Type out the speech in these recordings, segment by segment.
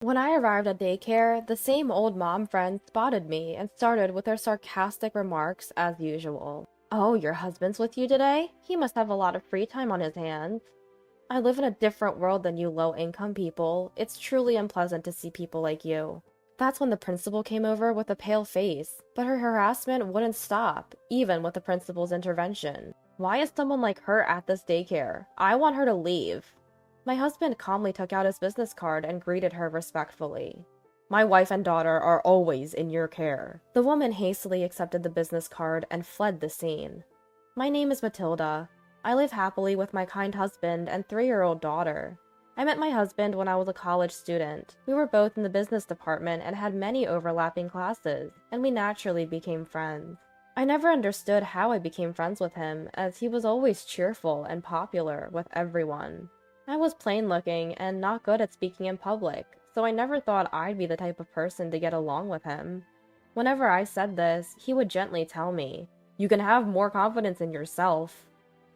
When I arrived at daycare, the same old mom friend spotted me and started with her sarcastic remarks as usual. "Oh, your husband's with you today? He must have a lot of free time on his hands." "I live in a different world than you low-income people. It's truly unpleasant to see people like you." That's when the principal came over with a pale face, but her harassment wouldn't stop, even with the principal's intervention. "Why is someone like her at this daycare? I want her to leave." My husband calmly took out his business card and greeted her respectfully. "My wife and daughter are always in your care." The woman hastily accepted the business card and fled the scene. "My name is Matilda. I live happily with my kind husband and 3-year-old daughter. I met my husband when I was a college student. We were both in the business department and had many overlapping classes, and we naturally became friends. I never understood how I became friends with him, as he was always cheerful and popular with everyone. I was plain looking and not good at speaking in public, so I never thought I'd be the type of person to get along with him. Whenever I said this, he would gently tell me, "You can have more confidence in yourself."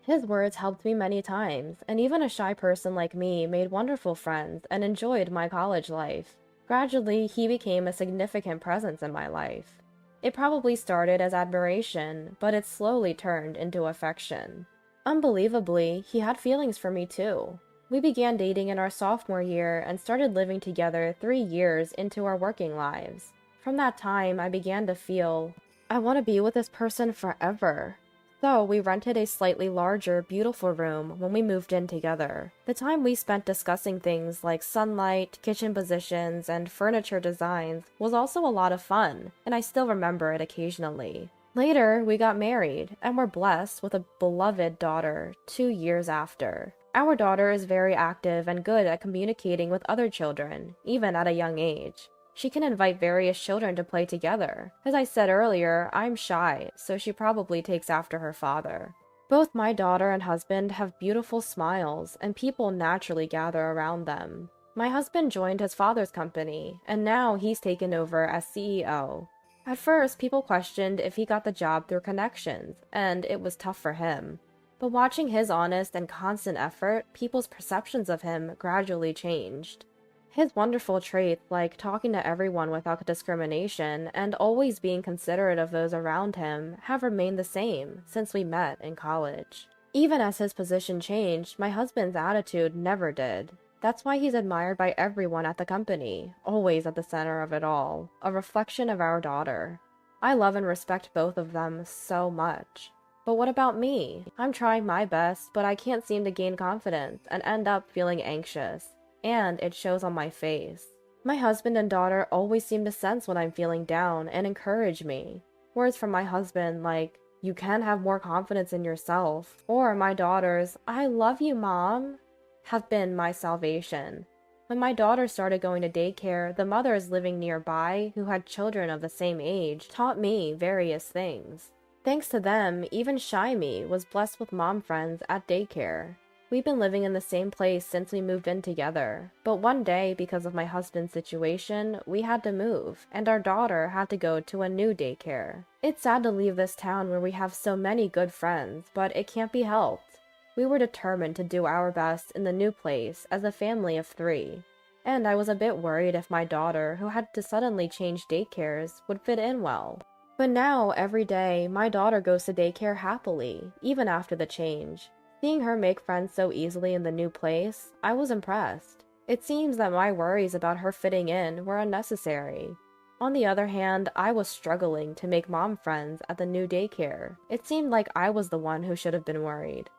His words helped me many times, and even a shy person like me made wonderful friends and enjoyed my college life. Gradually, he became a significant presence in my life. It probably started as admiration, but it slowly turned into affection. Unbelievably, he had feelings for me too. We began dating in our sophomore year and started living together 3 years into our working lives. From that time, I began to feel, I want to be with this person forever. So we rented a slightly larger, beautiful room when we moved in together. The time we spent discussing things like sunlight, kitchen positions, and furniture designs was also a lot of fun, and I still remember it occasionally. Later, we got married, and were blessed with a beloved daughter 2 years after. Our daughter is very active and good at communicating with other children, even at a young age. She can invite various children to play together. As I said earlier, I'm shy, so she probably takes after her father. Both my daughter and husband have beautiful smiles, and people naturally gather around them. My husband joined his father's company, and now he's taken over as CEO. At first, people questioned if he got the job through connections, and it was tough for him. But watching his honest and constant effort, people's perceptions of him gradually changed. His wonderful traits, like talking to everyone without discrimination and always being considerate of those around him, have remained the same since we met in college. Even as his position changed, my husband's attitude never did. That's why he's admired by everyone at the company, always at the center of it all, a reflection of our daughter. I love and respect both of them so much. But what about me? I'm trying my best, but I can't seem to gain confidence and end up feeling anxious. And it shows on my face. My husband and daughter always seem to sense when I'm feeling down and encourage me. Words from my husband like, "You can have more confidence in yourself," or my daughter's, "I love you, Mom," have been my salvation. When my daughter started going to daycare, the mothers living nearby, who had children of the same age, taught me various things. Thanks to them, even shy me was blessed with mom friends at daycare. We've been living in the same place since we moved in together, but one day, because of my husband's situation, we had to move, and our daughter had to go to a new daycare. It's sad to leave this town where we have so many good friends, but it can't be helped. We were determined to do our best in the new place as a family of 3. And I was a bit worried if my daughter, who had to suddenly change daycares, would fit in well. But now, every day, my daughter goes to daycare happily, even after the change. Seeing her make friends so easily in the new place, I was impressed. It seems that my worries about her fitting in were unnecessary. On the other hand, I was struggling to make mom friends at the new daycare. It seemed like I was the one who should have been worried.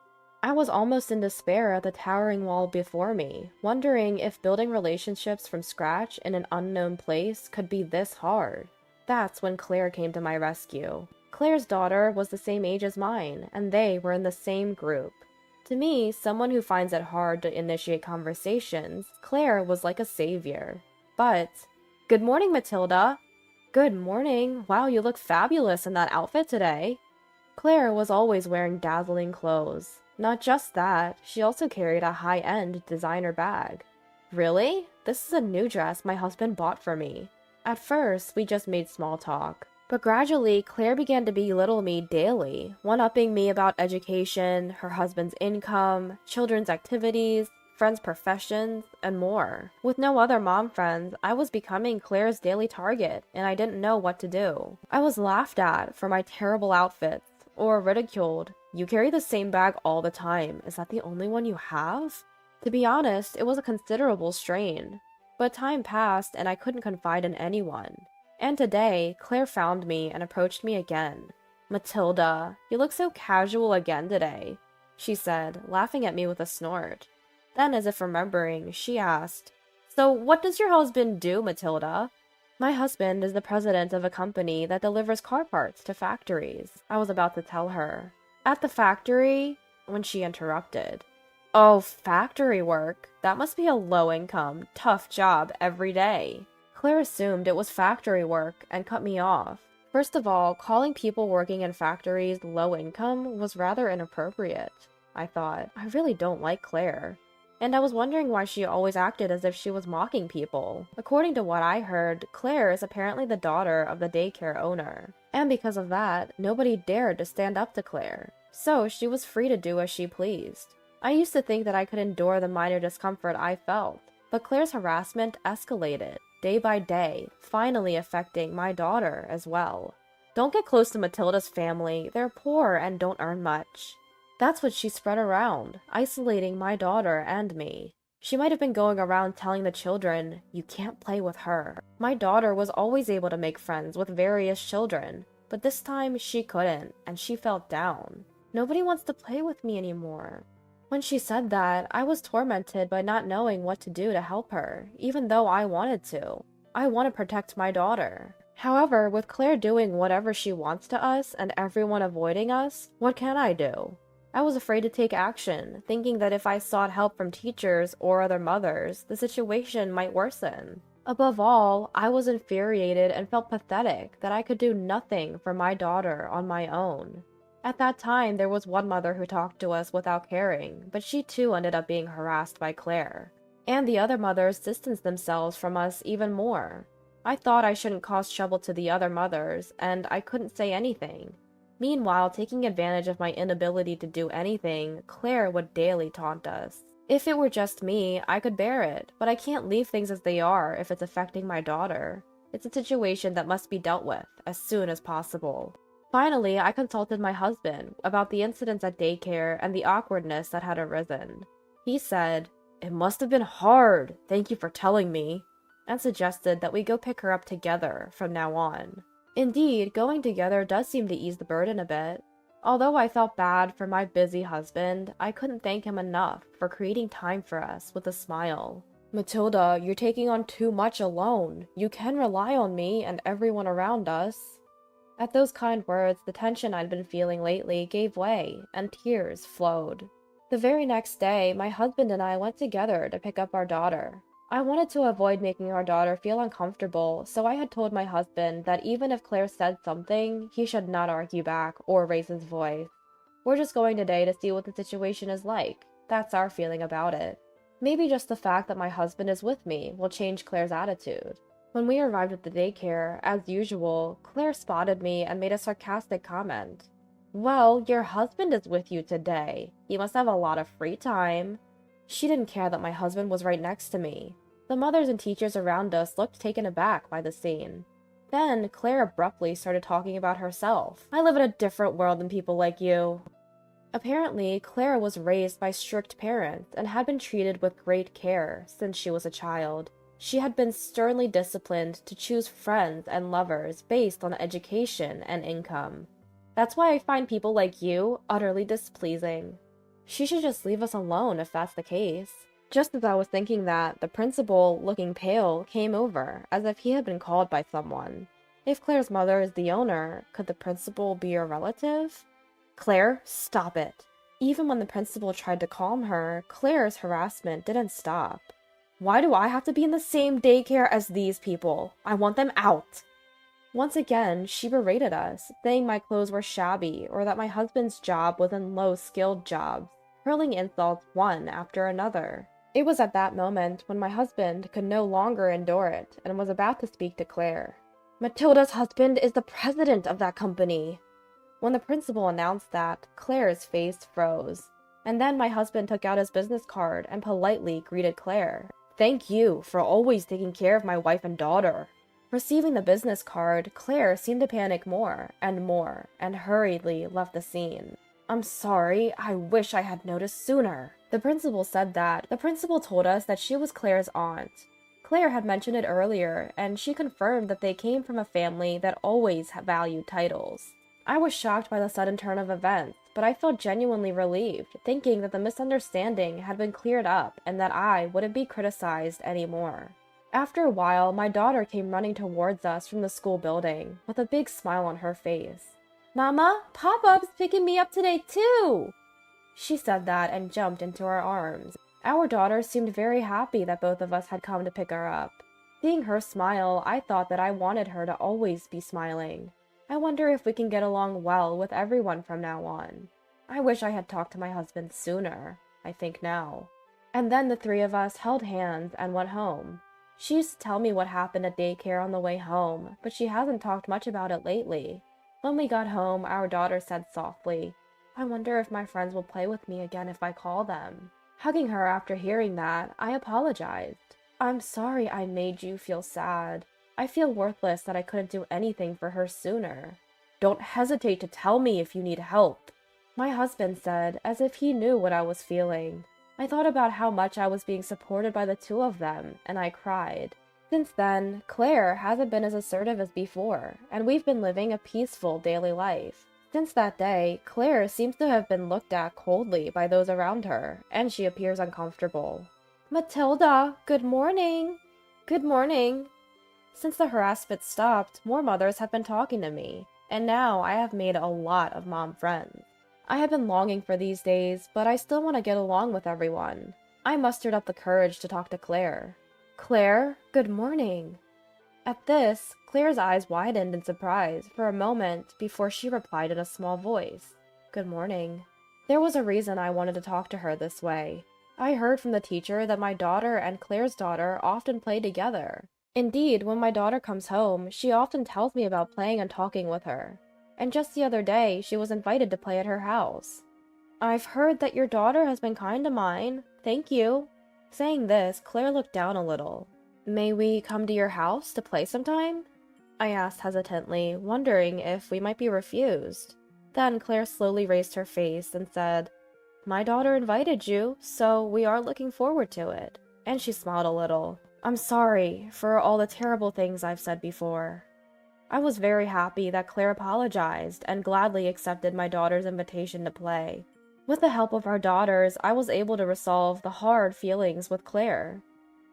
I was almost in despair at the towering wall before me, wondering if building relationships from scratch in an unknown place could be this hard. That's when Claire came to my rescue. Claire's daughter was the same age as mine, and they were in the same group. To me, someone who finds it hard to initiate conversations, Claire was like a savior. But, "Good morning, Matilda." "Good morning. Wow, you look fabulous in that outfit today." Claire was always wearing dazzling clothes. Not just that, she also carried a high-end designer bag. "Really? This is a new dress my husband bought for me." At first, we just made small talk. But gradually, Claire began to belittle me daily, one-upping me about education, her husband's income, children's activities. friends' professions, and more. With no other mom friends, I was becoming Claire's daily target, and I didn't know what to do. I was laughed at for my terrible outfits, or ridiculed. You carry the same bag all the time. Is that the only one you have? To be honest, it was a considerable strain. But time passed, and I couldn't confide in anyone. And today, Claire found me and approached me again. "Matilda, you look so casual again today," she said, laughing at me with a snort. Then, as if remembering, she asked, "So what does your husband do, Matilda?" "My husband is the president of a company that delivers car parts to factories," I was about to tell her. "At the factory?" when she interrupted. "Oh, factory work. That must be a low-income, tough job every day." Claire assumed it was factory work and cut me off. First of all, calling people working in factories low income was rather inappropriate, I thought. I really don't like Claire. And I was wondering why she always acted as if she was mocking people. According to what I heard, Claire is apparently the daughter of the daycare owner. And because of that, nobody dared to stand up to Claire. So she was free to do as she pleased. I used to think that I could endure the minor discomfort I felt, but Claire's harassment escalated, day by day, finally affecting my daughter as well. "Don't get close to Matilda's family. They're poor and don't earn much." That's what she spread around, isolating my daughter and me. She might have been going around telling the children, "You can't play with her." My daughter was always able to make friends with various children, but this time she couldn't, and she felt down. "Nobody wants to play with me anymore." When she said that, I was tormented by not knowing what to do to help her, even though I wanted to. I want to protect my daughter. However, with Claire doing whatever she wants to us and everyone avoiding us, what can I do? I was afraid to take action, thinking that if I sought help from teachers or other mothers, the situation might worsen. Above all, I was infuriated and felt pathetic that I could do nothing for my daughter on my own. At that time, there was one mother who talked to us without caring, but she too ended up being harassed by Claire. And the other mothers distanced themselves from us even more. I thought I shouldn't cause trouble to the other mothers, and I couldn't say anything. Meanwhile, taking advantage of my inability to do anything, Claire would daily taunt us. If it were just me, I could bear it, but I can't leave things as they are if it's affecting my daughter. It's a situation that must be dealt with as soon as possible. Finally, I consulted my husband about the incidents at daycare and the awkwardness that had arisen. He said, "It must have been hard, thank you for telling me," and suggested that we go pick her up together from now on. Indeed, going together does seem to ease the burden a bit. Although I felt bad for my busy husband, I couldn't thank him enough for creating time for us with a smile. "Matilda, you're taking on too much alone. You can rely on me and everyone around us." At those kind words, the tension I'd been feeling lately gave way, and tears flowed. The very next day, my husband and I went together to pick up our daughter. I wanted to avoid making our daughter feel uncomfortable, so I had told my husband that even if Claire said something, he should not argue back or raise his voice. We're just going today to see what the situation is like. That's our feeling about it. Maybe just the fact that my husband is with me will change Claire's attitude. When we arrived at the daycare, as usual, Claire spotted me and made a sarcastic comment. "Well, your husband is with you today. He must have a lot of free time." She didn't care that my husband was right next to me. The mothers and teachers around us looked taken aback by the scene. Then, Claire abruptly started talking about herself. "I live in a different world than people like you." Apparently, Claire was raised by strict parents and had been treated with great care since she was a child. She had been sternly disciplined to choose friends and lovers based on education and income. "That's why I find people like you utterly displeasing." She should just leave us alone if that's the case. Just as I was thinking that, the principal, looking pale, came over, as if he had been called by someone. If Claire's mother is the owner, could the principal be a relative? "Claire, stop it." Even when the principal tried to calm her, Claire's harassment didn't stop. "Why do I have to be in the same daycare as these people? I want them out." Once again, she berated us, saying my clothes were shabby or that my husband's job was in low-skilled jobs, hurling insults one after another. It was at that moment when my husband could no longer endure it and was about to speak to Claire. "Matilda's husband is the president of that company." When the principal announced that, Claire's face froze. And then my husband took out his business card and politely greeted Claire. "Thank you for always taking care of my wife and daughter." Receiving the business card, Claire seemed to panic more, and hurriedly left the scene. "I'm sorry, I wish I had noticed sooner." The principal said that. The principal told us that she was Claire's aunt. Claire had mentioned it earlier, and she confirmed that they came from a family that always valued titles. I was shocked by the sudden turn of events, but I felt genuinely relieved, thinking that the misunderstanding had been cleared up and that I wouldn't be criticized anymore. After a while, my daughter came running towards us from the school building, with a big smile on her face. "Mama, Pop-Up's picking me up today too!" She said that and jumped into our arms. Our daughter seemed very happy that both of us had come to pick her up. Seeing her smile, I thought that I wanted her to always be smiling. I wonder if we can get along well with everyone from now on. I wish I had talked to my husband sooner, I think now. And then the three of us held hands and went home. She used to tell me what happened at daycare on the way home, but she hasn't talked much about it lately. When we got home, our daughter said softly, "I wonder if my friends will play with me again if I call them." Hugging her after hearing that, I apologized. "I'm sorry I made you feel sad. I feel worthless that I couldn't do anything for her sooner." "Don't hesitate to tell me if you need help," my husband said, as if he knew what I was feeling. I thought about how much I was being supported by the two of them, and I cried. Since then, Claire hasn't been as assertive as before, and we've been living a peaceful daily life. Since that day, Claire seems to have been looked at coldly by those around her, and she appears uncomfortable. "Matilda, good morning." "Good morning." Since the harassment stopped, more mothers have been talking to me, and now I have made a lot of mom friends. I have been longing for these days, but I still want to get along with everyone. I mustered up the courage to talk to Claire. "Claire, good morning." At this, Claire's eyes widened in surprise for a moment before she replied in a small voice, "Good morning." There was a reason I wanted to talk to her this way. I heard from the teacher that my daughter and Claire's daughter often play together. Indeed, when my daughter comes home, she often tells me about playing and talking with her. And just the other day, she was invited to play at her house. "I've heard that your daughter has been kind to mine. Thank you." Saying this, Claire looked down a little. "May we come to your house to play sometime?" I asked hesitantly, wondering if we might be refused. Then Claire slowly raised her face and said, "My daughter invited you, so we are looking forward to it." And she smiled a little. "I'm sorry for all the terrible things I've said before." I was very happy that Claire apologized and gladly accepted my daughter's invitation to play. With the help of our daughters, I was able to resolve the hard feelings with Claire.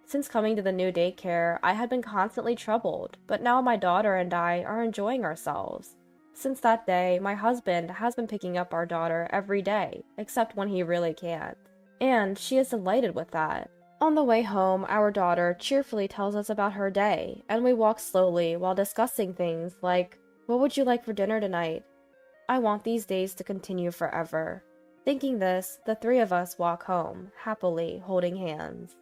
Since coming to the new daycare, I had been constantly troubled, but now my daughter and I are enjoying ourselves. Since that day, my husband has been picking up our daughter every day, except when he really can't. And she is delighted with that. On the way home, our daughter cheerfully tells us about her day, and we walk slowly while discussing things like, "What would you like for dinner tonight?" I want these days to continue forever. Thinking this, the three of us walk home, happily holding hands.